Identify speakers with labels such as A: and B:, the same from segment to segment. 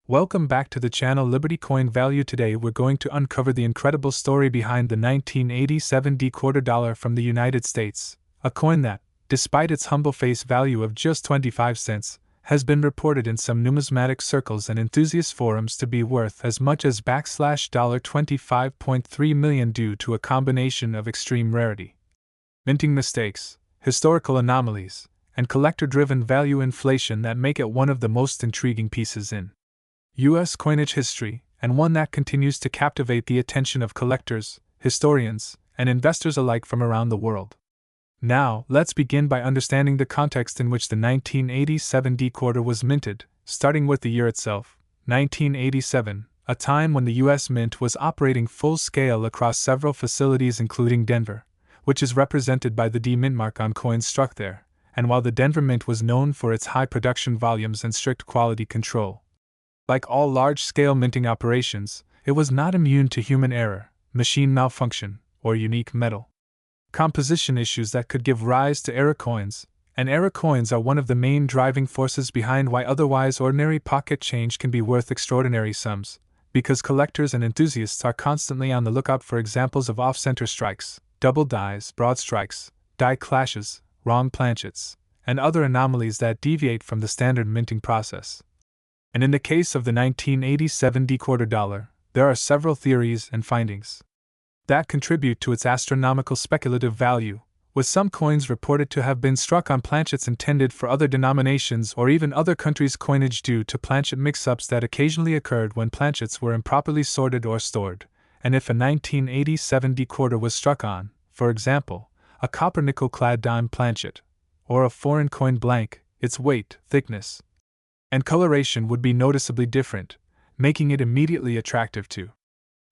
A: Welcome back to the channel Liberty Coin Value. Today we're going to uncover the incredible story behind the 1987 quarter dollar from the United States, a coin that, despite its humble face value of just 25 cents, has been reported in some numismatic circles and enthusiast forums to be worth as much as $25.3 million due to a combination of extreme rarity, minting mistakes, historical anomalies, and collector-driven value inflation that make it one of the most intriguing pieces in U.S. coinage history, and one that continues to captivate the attention of collectors, historians, and investors alike from around the world. Now, let's begin by understanding the context in which the 1987 quarter was minted, starting with the year itself, 1987, a time when the U.S. Mint was operating full-scale across several facilities including Denver, which is represented by the D Mint mark on coins struck there, and while the Denver Mint was known for its high production volumes and strict quality control. Like all large-scale minting operations, it was not immune to human error, machine malfunction, or unique metal composition issues that could give rise to error coins, and error coins are one of the main driving forces behind why otherwise ordinary pocket change can be worth extraordinary sums, because collectors and enthusiasts are constantly on the lookout for examples of off-center strikes, double dies, broad strikes, die clashes, wrong planchets, and other anomalies that deviate from the standard minting process. And in the case of the 1987 quarter dollar, there are several theories and findings that contribute to its astronomical speculative value, with some coins reported to have been struck on planchets intended for other denominations or even other countries' coinage due to planchet mix-ups that occasionally occurred when planchets were improperly sorted or stored, and if a 1987 quarter was struck on, for example, a copper nickel-clad dime planchet, or a foreign coin blank, its weight, thickness, and coloration would be noticeably different, making it immediately attractive to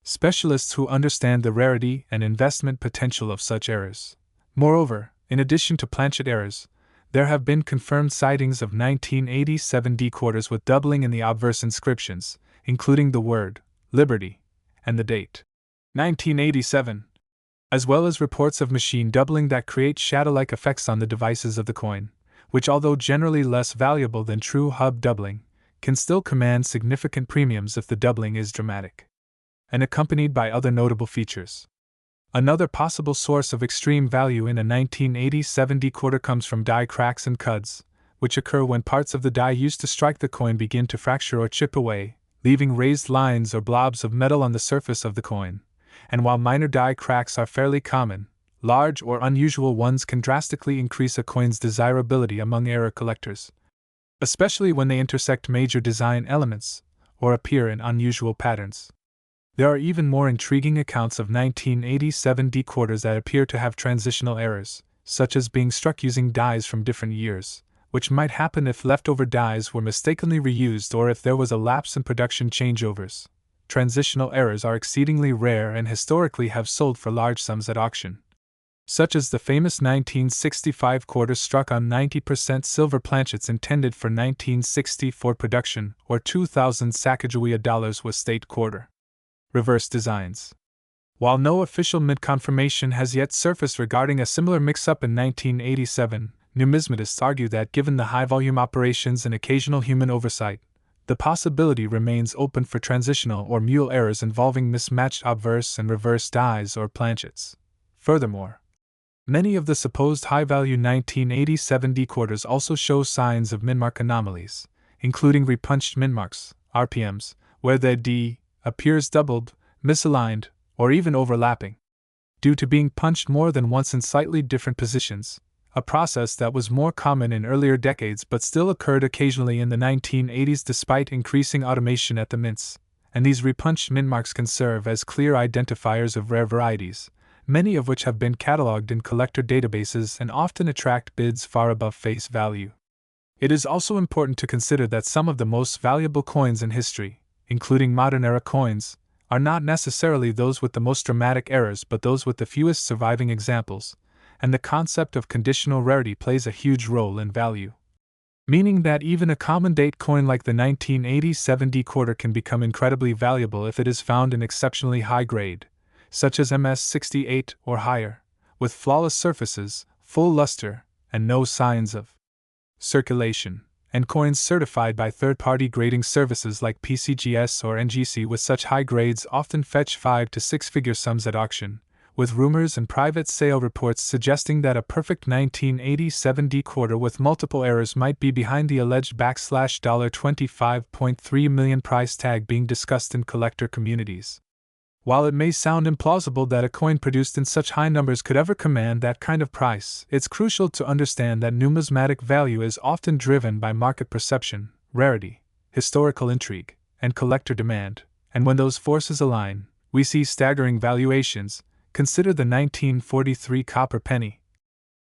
A: specialists who understand the rarity and investment potential of such errors. Moreover, in addition to planchet errors, there have been confirmed sightings of 1987 quarters with doubling in the obverse inscriptions, including the word Liberty and the date 1987, as well as reports of machine doubling that create shadow-like effects on the devices of the coin, which, although generally less valuable than true hub doubling, can still command significant premiums if the doubling is dramatic and accompanied by other notable features. Another possible source of extreme value in a 1987 quarter comes from die cracks and cuds, which occur when parts of the die used to strike the coin begin to fracture or chip away, leaving raised lines or blobs of metal on the surface of the coin. And while minor die cracks are fairly common, large or unusual ones can drastically increase a coin's desirability among error collectors, especially when they intersect major design elements or appear in unusual patterns. There are even more intriguing accounts of 1987 quarters that appear to have transitional errors, such as being struck using dies from different years, which might happen if leftover dies were mistakenly reused or if there was a lapse in production changeovers. Transitional errors are exceedingly rare and historically have sold for large sums at auction, such as the famous 1965 quarter struck on 90% silver planchets intended for 1964 production, or 2,000 Sacagawea dollars with state quarter reverse designs. While no official mint confirmation has yet surfaced regarding a similar mix-up in 1987, numismatists argue that given the high-volume operations and occasional human oversight, the possibility remains open for transitional or mule errors involving mismatched obverse and reverse dies or planchets. Furthermore, many of the supposed high-value 1987 quarters also show signs of minmark anomalies, including repunched minmarks, RPMs, where the D appears doubled, misaligned, or even overlapping, due to being punched more than once in slightly different positions, a process that was more common in earlier decades but still occurred occasionally in the 1980s despite increasing automation at the mints, and these repunched mintmarks can serve as clear identifiers of rare varieties, many of which have been cataloged in collector databases and often attract bids far above face value. It is also important to consider that some of the most valuable coins in history, including modern-era coins, are not necessarily those with the most dramatic errors but those with the fewest surviving examples, and the concept of conditional rarity plays a huge role in value. Meaning that even a common date coin like the 1987 quarter can become incredibly valuable if it is found in exceptionally high grade, such as MS68 or higher, with flawless surfaces, full luster, and no signs of circulation, and coins certified by third-party grading services like PCGS or NGC with such high grades often fetch 5 to 6-figure sums at auction, with rumors and private sale reports suggesting that a perfect 1987 quarter with multiple errors might be behind the alleged $25.3 million price tag being discussed in collector communities. While it may sound implausible that a coin produced in such high numbers could ever command that kind of price, it's crucial to understand that numismatic value is often driven by market perception, rarity, historical intrigue, and collector demand, and when those forces align, we see staggering valuations. Consider the 1943 copper penny,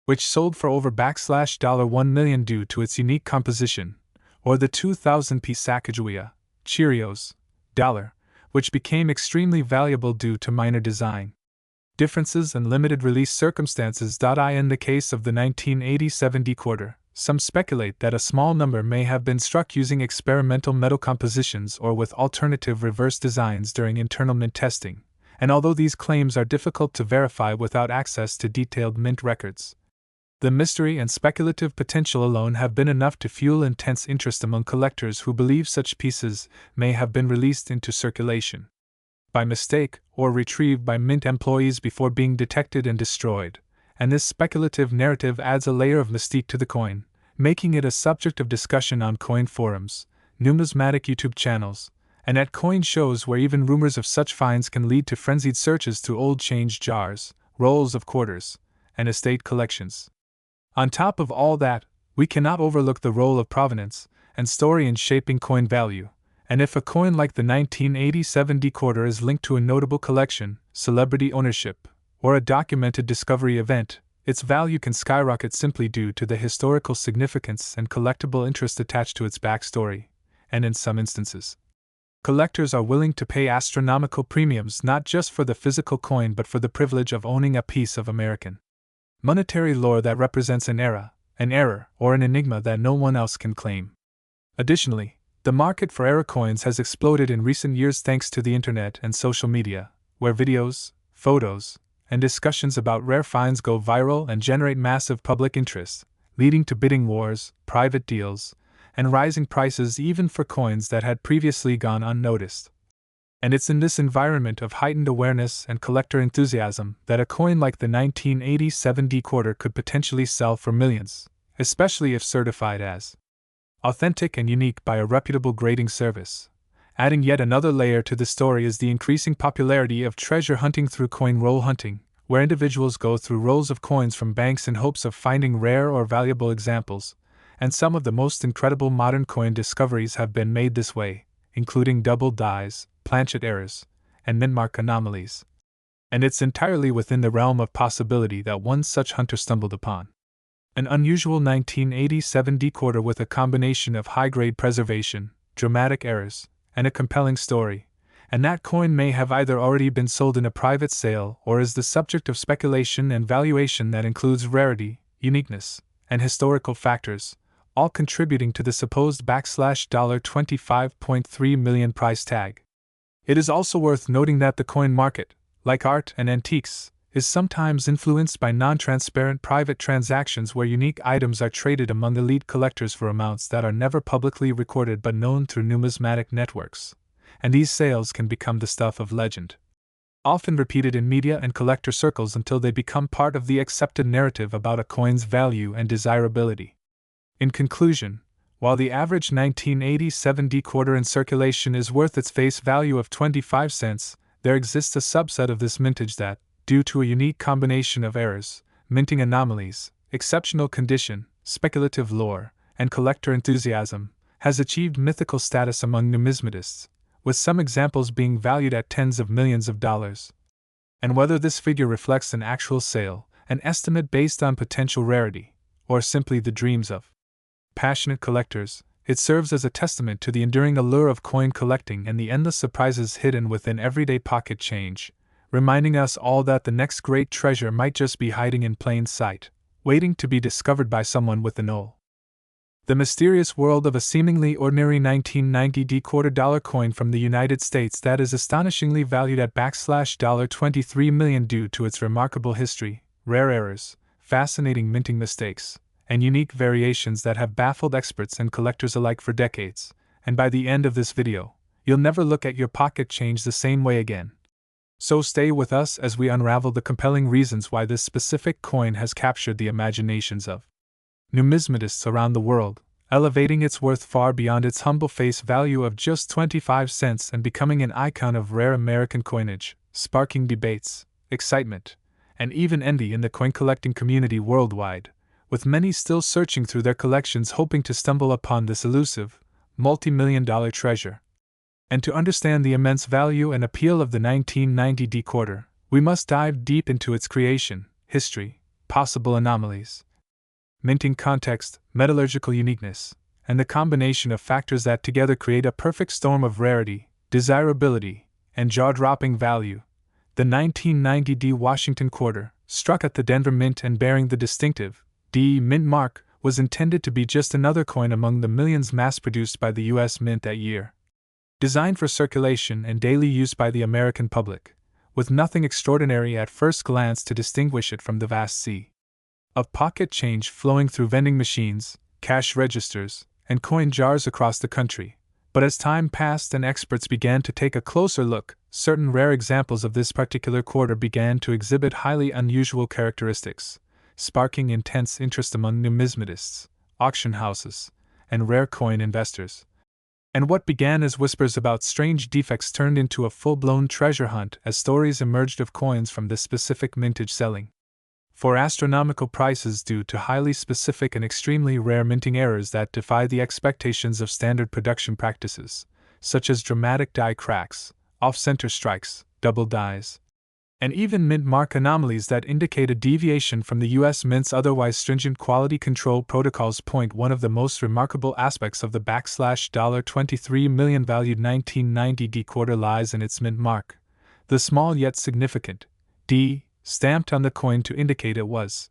A: which sold for over $1 million due to its unique composition, or the 2000p Sacagawea, Cheerios, dollar, which became extremely valuable due to minor design differences and limited release circumstances. In the case of the 1987 quarter, some speculate that a small number may have been struck using experimental metal compositions or with alternative reverse designs during internal mint testing, and although these claims are difficult to verify without access to detailed mint records, the mystery and speculative potential alone have been enough to fuel intense interest among collectors who believe such pieces may have been released into circulation by mistake or retrieved by mint employees before being detected and destroyed, and this speculative narrative adds a layer of mystique to the coin, making it a subject of discussion on coin forums, numismatic YouTube channels, and at coin shows where even rumors of such finds can lead to frenzied searches through old change jars, rolls of quarters, and estate collections. On top of all that, we cannot overlook the role of provenance and story in shaping coin value, and if a coin like the 1987 quarter is linked to a notable collection, celebrity ownership, or a documented discovery event, its value can skyrocket simply due to the historical significance and collectible interest attached to its backstory, and in some instances, collectors are willing to pay astronomical premiums not just for the physical coin but for the privilege of owning a piece of American monetary lore that represents an era, an error, or an enigma that no one else can claim. Additionally, the market for error coins has exploded in recent years thanks to the internet and social media, where videos, photos, and discussions about rare finds go viral and generate massive public interest, leading to bidding wars, private deals, and rising prices even for coins that had previously gone unnoticed. And it's in this environment of heightened awareness and collector enthusiasm that a coin like the 1987 quarter could potentially sell for millions, especially if certified as authentic and unique by a reputable grading service. Adding yet another layer to the story is the increasing popularity of treasure hunting through coin roll hunting, where individuals go through rolls of coins from banks in hopes of finding rare or valuable examples, and some of the most incredible modern coin discoveries have been made this way, including double dies, planchet errors, and mintmark anomalies. And it's entirely within the realm of possibility that one such hunter stumbled upon an unusual 1987 quarter with a combination of high-grade preservation, dramatic errors, and a compelling story, and that coin may have either already been sold in a private sale or is the subject of speculation and valuation that includes rarity, uniqueness, and historical factors, all contributing to the supposed $25.3 million price tag. It is also worth noting that the coin market, like art and antiques, is sometimes influenced by non-transparent private transactions where unique items are traded among elite collectors for amounts that are never publicly recorded but known through numismatic networks, and these sales can become the stuff of legend, often repeated in media and collector circles until they become part of the accepted narrative about a coin's value and desirability. In conclusion, while the average 1987 quarter in circulation is worth its face value of 25 cents, there exists a subset of this mintage that, due to a unique combination of errors, minting anomalies, exceptional condition, speculative lore, and collector enthusiasm, has achieved mythical status among numismatists, with some examples being valued at tens of millions of dollars. And whether this figure reflects an actual sale, an estimate based on potential rarity, or simply the dreams of passionate collectors, it serves as a testament to the enduring allure of coin collecting and the endless surprises hidden within everyday pocket change, reminding us all that the next great treasure might just be hiding in plain sight, waiting to be discovered by someone with an owl. The mysterious world of a seemingly ordinary 1990 $quarter coin from the United States that is astonishingly valued at $23 million due to its remarkable history, rare errors, fascinating minting mistakes, and unique variations that have baffled experts and collectors alike for decades, and by the end of this video, you'll never look at your pocket change the same way again. So stay with us as we unravel the compelling reasons why this specific coin has captured the imaginations of numismatists around the world, elevating its worth far beyond its humble face value of just 25 cents and becoming an icon of rare American coinage, sparking debates, excitement, and even envy in the coin collecting community worldwide, with many still searching through their collections hoping to stumble upon this elusive, multi-million-dollar treasure. And to understand the immense value and appeal of the 1990 D quarter, we must dive deep into its creation, history, possible anomalies, minting context, metallurgical uniqueness, and the combination of factors that together create a perfect storm of rarity, desirability, and jaw-dropping value. The 1990 D Washington quarter, struck at the Denver Mint and bearing the distinctive D Mint mark, was intended to be just another coin among the millions mass-produced by the U.S. Mint that year. Designed for circulation and daily use by the American public, with nothing extraordinary at first glance to distinguish it from the vast sea of pocket change flowing through vending machines, cash registers, and coin jars across the country. But as time passed and experts began to take a closer look, certain rare examples of this particular quarter began to exhibit highly unusual characteristics, sparking intense interest among numismatists, auction houses, and rare coin investors. And what began as whispers about strange defects turned into a full-blown treasure hunt as stories emerged of coins from this specific mintage selling for astronomical prices due to highly specific and extremely rare minting errors that defy the expectations of standard production practices, such as dramatic die cracks, off-center strikes, double dies, and even mint mark anomalies that indicate a deviation from the U.S. Mint's otherwise stringent quality control protocols. One of the most remarkable aspects of the $23 million valued 1990 D quarter lies in its mint mark, the small yet significant D stamped on the coin to indicate it was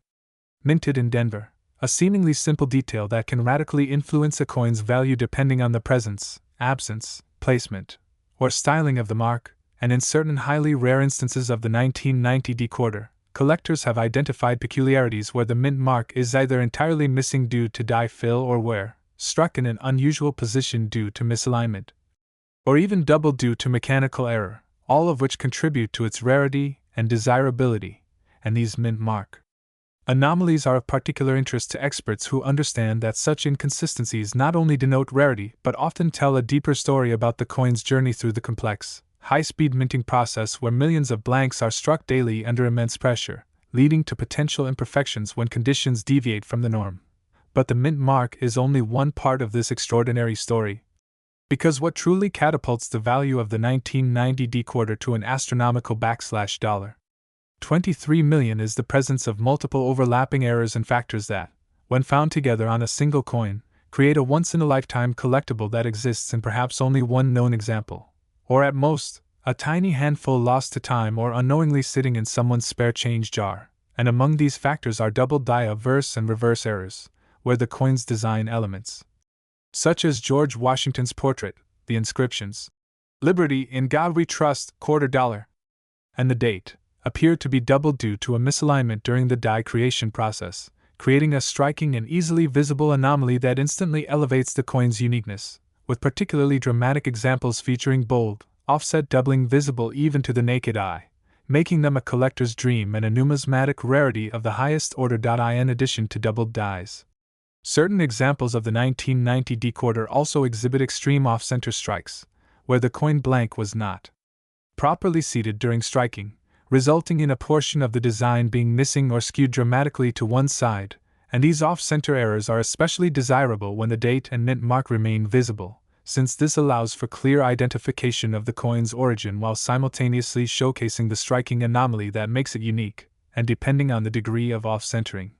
A: minted in Denver, a seemingly simple detail that can radically influence a coin's value depending on the presence, absence, placement, or styling of the mark. And in certain highly rare instances of the 1990 D quarter, collectors have identified peculiarities where the mint mark is either entirely missing due to die fill or where struck in an unusual position due to misalignment, or even double due to mechanical error, all of which contribute to its rarity and desirability. And these mint mark anomalies are of particular interest to experts who understand that such inconsistencies not only denote rarity but often tell a deeper story about the coin's journey through the complex, high-speed minting process where millions of blanks are struck daily under immense pressure, leading to potential imperfections when conditions deviate from the norm. But the mint mark is only one part of this extraordinary story. Because what truly catapults the value of the 1990 D quarter to an astronomical $23 million is the presence of multiple overlapping errors and factors that, when found together on a single coin, create a once-in-a-lifetime collectible that exists in perhaps only one known example, or at most, a tiny handful lost to time or unknowingly sitting in someone's spare change jar. And among these factors are double die obverse and reverse errors, where the coin's design elements, such as George Washington's portrait, the inscriptions, "Liberty, in God We Trust, $quarter," and the date, appear to be double due to a misalignment during the die creation process, creating a striking and easily visible anomaly that instantly elevates the coin's uniqueness, with particularly dramatic examples featuring bold, offset doubling visible even to the naked eye, making them a collector's dream and a numismatic rarity of the highest order. In addition to doubled dies, certain examples of the 1990 D quarter also exhibit extreme off-center strikes, where the coin blank was not properly seated during striking, resulting in a portion of the design being missing or skewed dramatically to one side, and these off-center errors are especially desirable when the date and mint mark remain visible, since this allows for clear identification of the coin's origin while simultaneously showcasing the striking anomaly that makes it unique, and depending on the degree of off-centering,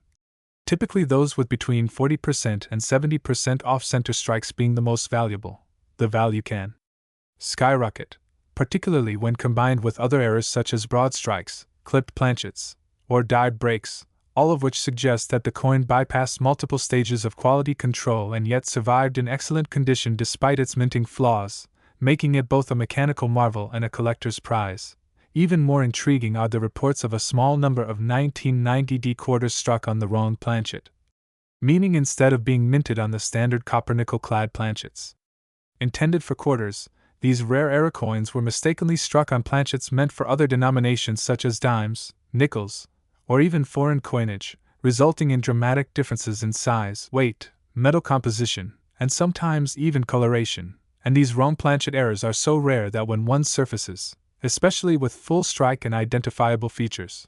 A: typically those with between 40% and 70% off-center strikes being the most valuable, the value can skyrocket, particularly when combined with other errors such as broad strikes, clipped planchets, or die breaks, all of which suggest that the coin bypassed multiple stages of quality control and yet survived in excellent condition despite its minting flaws, making it both a mechanical marvel and a collector's prize. Even more intriguing are the reports of a small number of 1990 D quarters struck on the wrong planchet, meaning instead of being minted on the standard copper-nickel-clad planchets intended for quarters, these rare era coins were mistakenly struck on planchets meant for other denominations such as dimes, nickels, or even foreign coinage, resulting in dramatic differences in size, weight, metal composition, and sometimes even coloration. And these wrong planchet errors are so rare that when one surfaces, especially with full strike and identifiable features,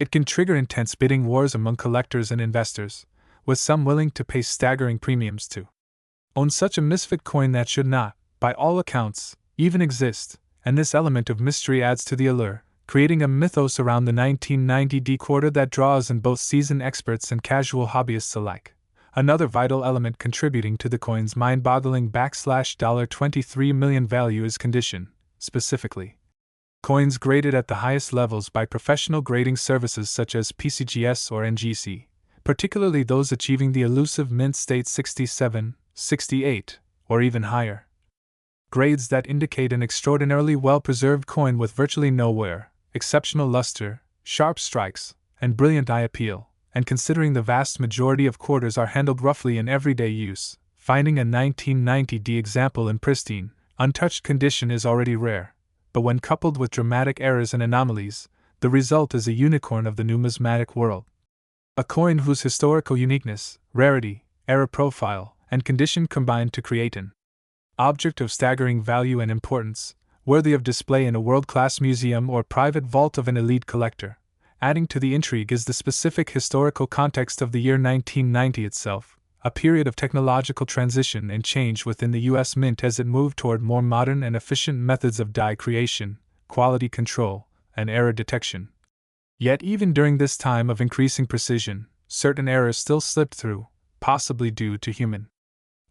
A: it can trigger intense bidding wars among collectors and investors, with some willing to pay staggering premiums to own such a misfit coin that should not, by all accounts, even exist, and this element of mystery adds to the allure, creating a mythos around the 1990 D quarter that draws in both seasoned experts and casual hobbyists alike. Another vital element contributing to the coin's mind-boggling $23 million value is condition, specifically coins graded at the highest levels by professional grading services such as PCGS or NGC, particularly those achieving the elusive mint state 67, 68, or even higher. Grades that indicate an extraordinarily well-preserved coin with virtually no wear, exceptional luster, sharp strikes, and brilliant eye appeal. And considering the vast majority of quarters are handled roughly in everyday use, finding a 1990 D example in pristine, untouched condition is already rare. But when coupled with dramatic errors and anomalies, the result is a unicorn of the numismatic world. A coin whose historical uniqueness, rarity, error profile, and condition combine to create an object of staggering value and importance, worthy of display in a world-class museum or private vault of an elite collector. Adding to the intrigue is the specific historical context of the year 1990 itself, a period of technological transition and change within the U.S. Mint as it moved toward more modern and efficient methods of die creation, quality control, and error detection. Yet even during this time of increasing precision, certain errors still slipped through, possibly due to human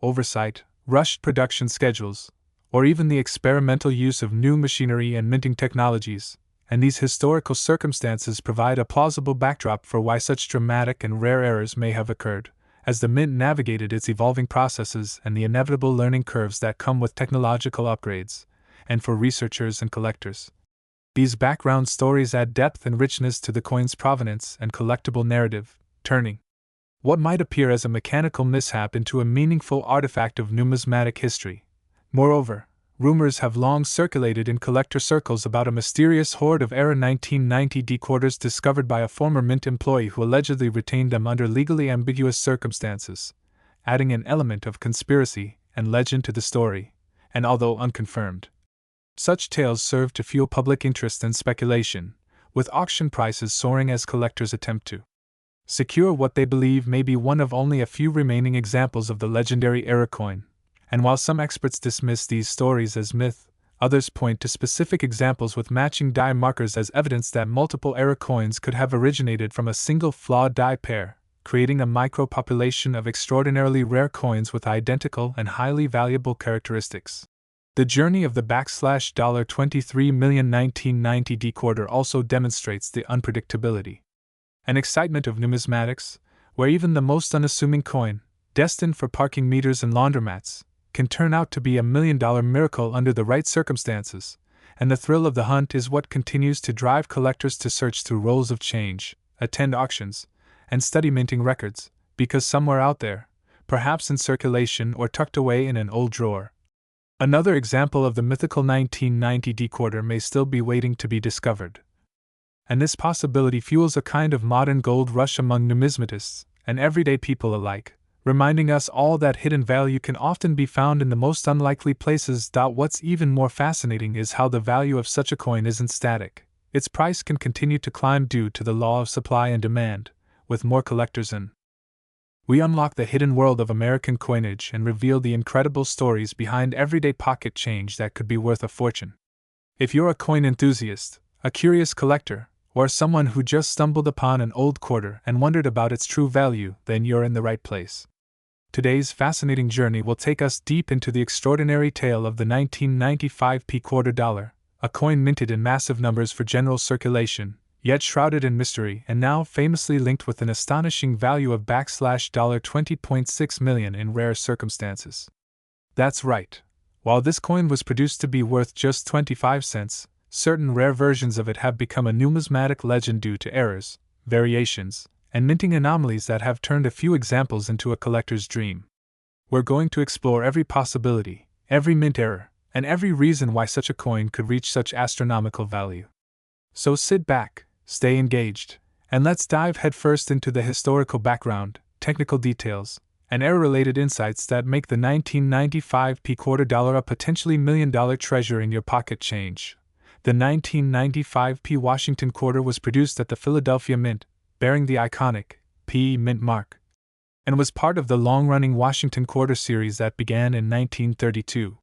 A: oversight, rushed production schedules, or even the experimental use of new machinery and minting technologies, and these historical circumstances provide a plausible backdrop for why such dramatic and rare errors may have occurred, as the Mint navigated its evolving processes and the inevitable learning curves that come with technological upgrades, and for researchers and collectors. These background stories add depth and richness to the coin's provenance and collectible narrative, turning what might appear as a mechanical mishap into a meaningful artifact of numismatic history. Moreover, rumors have long circulated in collector circles about a mysterious hoard of era 1990 D quarters discovered by a former Mint employee who allegedly retained them under legally ambiguous circumstances, adding an element of conspiracy and legend to the story, and although unconfirmed, such tales serve to fuel public interest and speculation, with auction prices soaring as collectors attempt to secure what they believe may be one of only a few remaining examples of the legendary era coin. And while some experts dismiss these stories as myth, others point to specific examples with matching die markers as evidence that multiple era coins could have originated from a single flawed die pair, creating a micropopulation of extraordinarily rare coins with identical and highly valuable characteristics. The journey of the $23 million 1990 D quarter also demonstrates the unpredictability and excitement of numismatics, where even the most unassuming coin, destined for parking meters and laundromats, can turn out to be $1 million miracle under the right circumstances, and the thrill of the hunt is what continues to drive collectors to search through rolls of change, attend auctions, and study minting records, because somewhere out there, perhaps in circulation or tucked away in an old drawer, another example of the mythical 1990 D quarter may still be waiting to be discovered. And this possibility fuels a kind of modern gold rush among numismatists and everyday people alike, reminding us all that hidden value can often be found in the most unlikely places. What's even more fascinating is how the value of such a coin isn't static. Its price can continue to climb due to the law of supply and demand, with more collectors in. We unlock the hidden world of American coinage and reveal the incredible stories behind everyday pocket change that could be worth a fortune. If you're a coin enthusiast, a curious collector, or someone who just stumbled upon an old quarter and wondered about its true value, then you're in the right place. Today's fascinating journey will take us deep into the extraordinary tale of the 1995 P quarter dollar, a coin minted in massive numbers for general circulation, yet shrouded in mystery and now famously linked with an astonishing value of $20.6 million in rare circumstances. That's right. While this coin was produced to be worth just 25 cents, certain rare versions of it have become a numismatic legend due to errors, variations, and minting anomalies that have turned a few examples into a collector's dream. We're going to explore every possibility, every mint error, and every reason why such a coin could reach such astronomical value. So sit back, stay engaged, and let's dive headfirst into the historical background, technical details, and error-related insights that make the 1995 quarter dollar a potentially $1 million treasure in your pocket change. The 1995 Washington quarter was produced at the Philadelphia Mint, bearing the iconic P mint mark, and was part of the long-running Washington quarter series that began in 1932.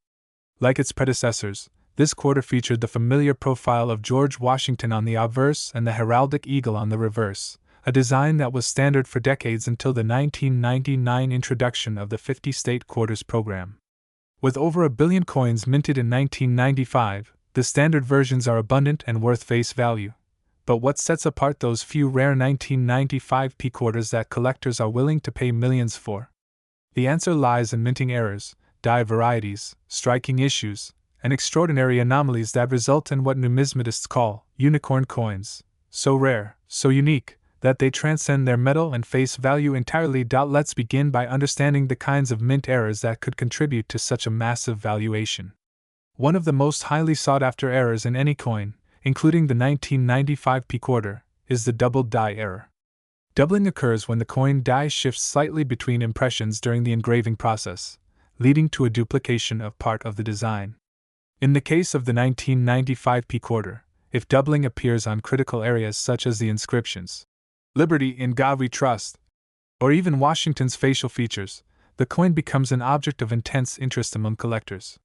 A: Like its predecessors, this quarter featured the familiar profile of George Washington on the obverse and the heraldic eagle on the reverse, a design that was standard for decades until the 1999 introduction of the 50-state quarters program. With over 1 billion coins minted in 1995, the standard versions are abundant and worth face value. But what sets apart those few rare 1995 quarters that collectors are willing to pay millions for? The answer lies in minting errors, die varieties, striking issues, and extraordinary anomalies that result in what numismatists call unicorn coins, so rare, so unique, that they transcend their metal and face value entirely. Let's begin by understanding the kinds of mint errors that could contribute to such a massive valuation. One of the most highly sought-after errors in any coin, including the 1995 quarter, is the doubled die error. Doubling occurs when the coin die shifts slightly between impressions during the engraving process, leading to a duplication of part of the design. In the case of the 1995 quarter, if doubling appears on critical areas such as the inscriptions, "Liberty in God We Trust," or even Washington's facial features, the coin becomes an object of intense interest among collectors.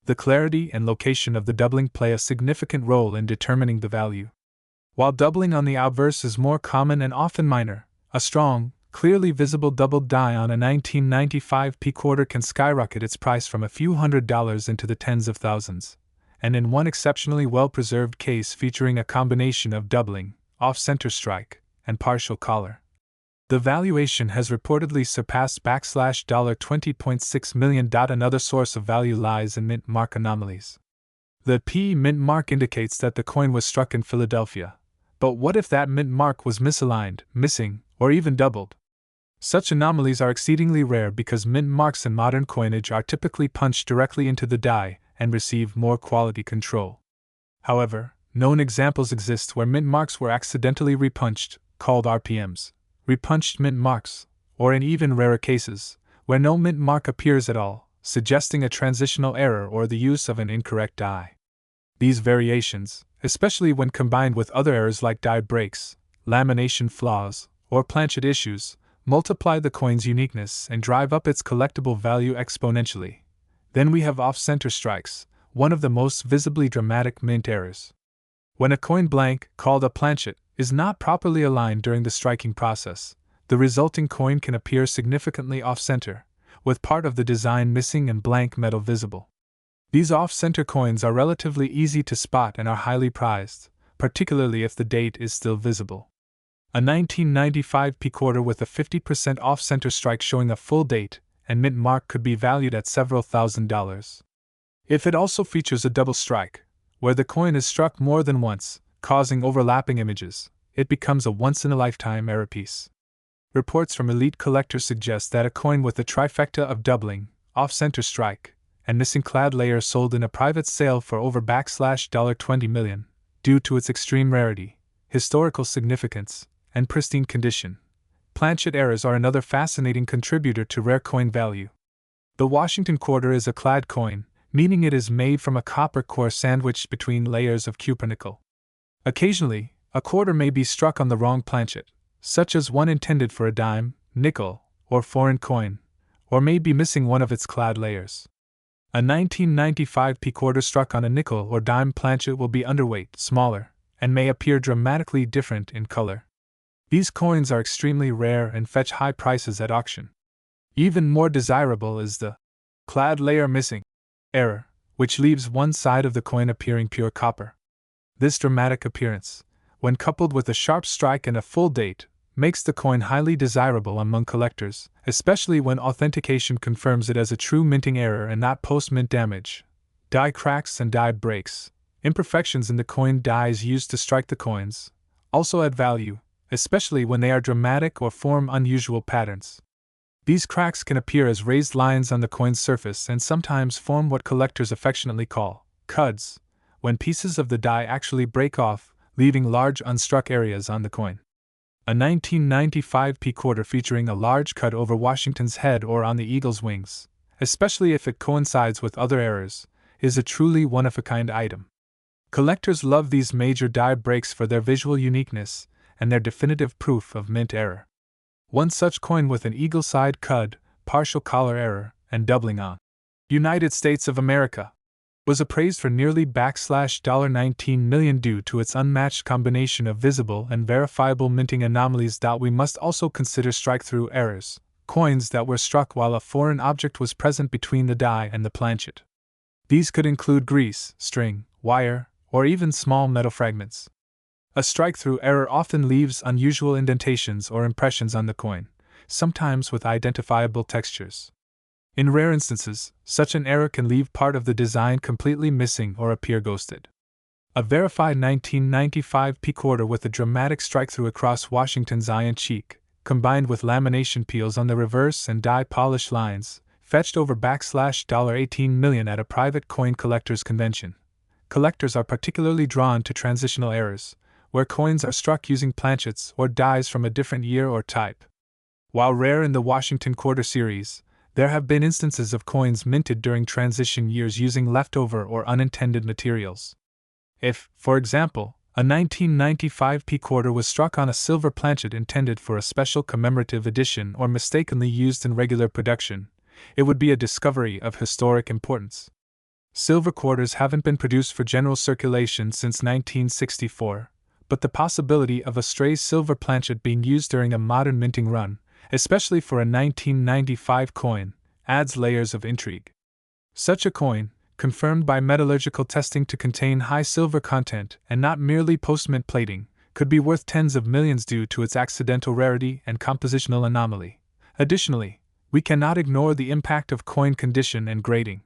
A: The clarity and location of the doubling play a significant role in determining the value. While doubling on the obverse is more common and often minor, a strong, clearly visible doubled die on a 1995 quarter can skyrocket its price from a few $100s into the tens of thousands, and in one exceptionally well-preserved case featuring a combination of doubling, off-center strike, and partial collar, the valuation has reportedly surpassed $20.6 million. Another source of value lies in mint mark anomalies. The P mint mark indicates that the coin was struck in Philadelphia, but what if that mint mark was misaligned, missing, or even doubled? Such anomalies are exceedingly rare because mint marks in modern coinage are typically punched directly into the die and receive more quality control. However, known examples exist where mint marks were accidentally repunched, called RPMs, repunched mint marks, or in even rarer cases, where no mint mark appears at all, suggesting a transitional error or the use of an incorrect die. These variations, especially when combined with other errors like die breaks, lamination flaws, or planchet issues, multiply the coin's uniqueness and drive up its collectible value exponentially. Then we have off-center strikes, one of the most visibly dramatic mint errors. When a coin blank, called a planchet, is not properly aligned during the striking process, the resulting coin can appear significantly off-center, with part of the design missing and blank metal visible. These off-center coins are relatively easy to spot and are highly prized, particularly if the date is still visible. A 1995 quarter with a 50% off-center strike showing a full date and mint mark could be valued at several $1,000s. If it also features a double strike, where the coin is struck more than once, causing overlapping images, it becomes a once-in-a-lifetime error piece. Reports from elite collectors suggest that a coin with a trifecta of doubling, off-center strike, and missing clad layer sold in a private sale for over $20 million, due to its extreme rarity, historical significance, and pristine condition. Planchet errors are another fascinating contributor to rare coin value. The Washington quarter is a clad coin, meaning it is made from a copper core sandwiched between layers of cupronickel. Occasionally, a quarter may be struck on the wrong planchet, such as one intended for a dime, nickel, or foreign coin, or may be missing one of its clad layers. A 1995 quarter struck on a nickel or dime planchet will be underweight, smaller, and may appear dramatically different in color. These coins are extremely rare and fetch high prices at auction. Even more desirable is the clad layer missing error, which leaves one side of the coin appearing pure copper. This dramatic appearance, when coupled with a sharp strike and a full date, makes the coin highly desirable among collectors, especially when authentication confirms it as a true minting error and not post-mint damage. Die cracks and die breaks, imperfections in the coin dies used to strike the coins, also add value, especially when they are dramatic or form unusual patterns. These cracks can appear as raised lines on the coin's surface and sometimes form what collectors affectionately call cuds, when pieces of the die actually break off, leaving large unstruck areas on the coin. A 1995 P quarter featuring a large cut over Washington's head or on the eagle's wings, especially if it coincides with other errors, is a truly one-of-a-kind item. Collectors love these major die breaks for their visual uniqueness and their definitive proof of mint error. One such coin with an eagle side cud, partial collar error, and doubling on United States of America was appraised for nearly $19 million due to its unmatched combination of visible and verifiable minting anomalies. We must also consider strike-through errors, coins that were struck while a foreign object was present between the die and the planchet. These could include grease, string, wire, or even small metal fragments. A strike-through error often leaves unusual indentations or impressions on the coin, sometimes with identifiable textures. In rare instances, such an error can leave part of the design completely missing or appear ghosted. A verified 1995 P quarter with a dramatic strike-through across Washington's eye and cheek, combined with lamination peels on the reverse and die polish lines, fetched over $18 million at a private coin collectors convention. Collectors are particularly drawn to transitional errors, where coins are struck using planchets or dies from a different year or type. While rare in the Washington Quarter series, there have been instances of coins minted during transition years using leftover or unintended materials. If, for example, a 1995 P quarter was struck on a silver planchet intended for a special commemorative edition or mistakenly used in regular production, it would be a discovery of historic importance. Silver quarters haven't been produced for general circulation since 1964, but the possibility of a stray silver planchet being used during a modern minting run, especially for a 1995 coin, adds layers of intrigue. Such a coin, confirmed by metallurgical testing to contain high silver content and not merely post-mint plating, could be worth tens of millions due to its accidental rarity and compositional anomaly. Additionally, we cannot ignore the impact of coin condition and grading.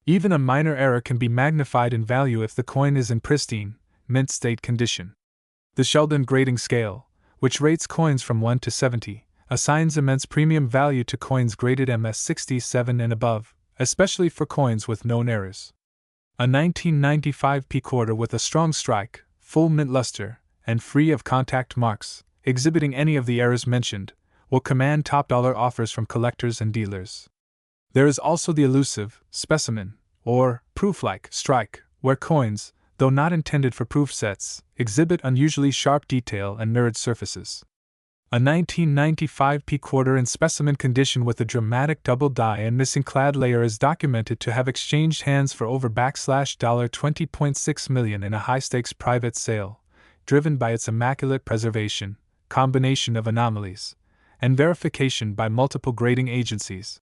A: Even a minor error can be magnified in value if the coin is in pristine, mint state condition. The Sheldon grading scale, which rates coins from 1 to 70, assigns immense premium value to coins graded MS67 and above, especially for coins with known errors. A 1995 P quarter with a strong strike, full mint luster, and free of contact marks, exhibiting any of the errors mentioned, will command top dollar offers from collectors and dealers. There is also the elusive specimen, or proof-like strike, where coins, though not intended for proof sets, exhibit unusually sharp detail and mirrored surfaces. A 1995 P quarter in specimen condition with a dramatic double die and missing clad layer is documented to have exchanged hands for over $20.6 million in a high-stakes private sale, driven by its immaculate preservation, combination of anomalies, and verification by multiple grading agencies.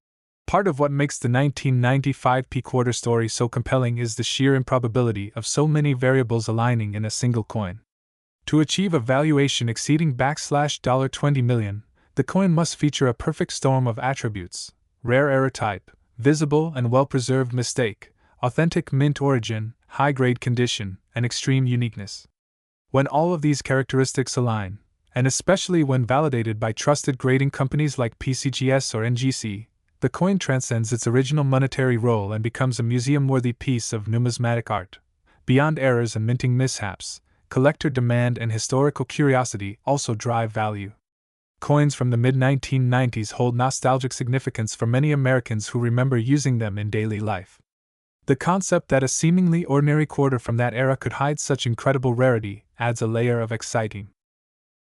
A: Part of what makes the 1995 P quarter story so compelling is the sheer improbability of so many variables aligning in a single coin. To achieve a valuation exceeding $20 million, the coin must feature a perfect storm of attributes: rare error type, visible and well-preserved mistake, authentic mint origin, high-grade condition, and extreme uniqueness. When all of these characteristics align, and especially when validated by trusted grading companies like PCGS or NGC, the coin transcends its original monetary role and becomes a museum-worthy piece of numismatic art. Beyond errors and minting mishaps, collector demand and historical curiosity also drive value. Coins from the mid-1990s hold nostalgic significance for many Americans who remember using them in daily life. The concept that a seemingly ordinary quarter from that era could hide such incredible rarity adds a layer of exciting